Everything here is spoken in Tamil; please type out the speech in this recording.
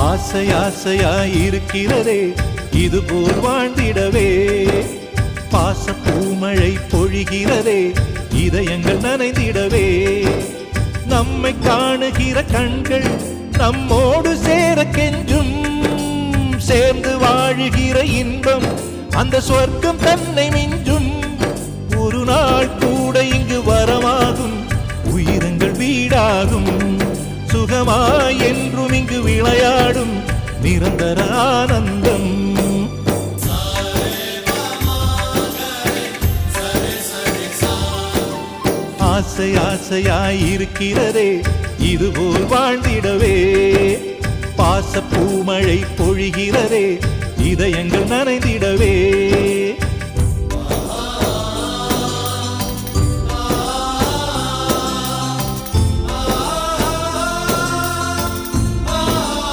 ஆசை ஆசையாயிருக்கிறதே இதுபோல் வாழ்ந்திடவே. பாச பூமழை பொழிகிறதே இதயங்கள் நனைந்திடவே. நம்மை காணுகிற கண்கள் நம்மோடு சேர கெஞ்சும். சேர்ந்து வாழுகிற இன்பம் அந்த சொர்க்கம் தன்னை மிஞ்சும். ஒரு நாள் கூட இங்கு வரமாகும், உயிரங்கள் வீடாகும். சுகமாய் என்றும் இங்கு விளையாடும் நிரந்தர ஆனந்தம். ஆசை ஆசையாயிருக்கிறதே இதுபோல் வாழ்ந்திடவே. பாச பூமழை பொழிகிறதே இதயங்கள் நனைந்திடவே.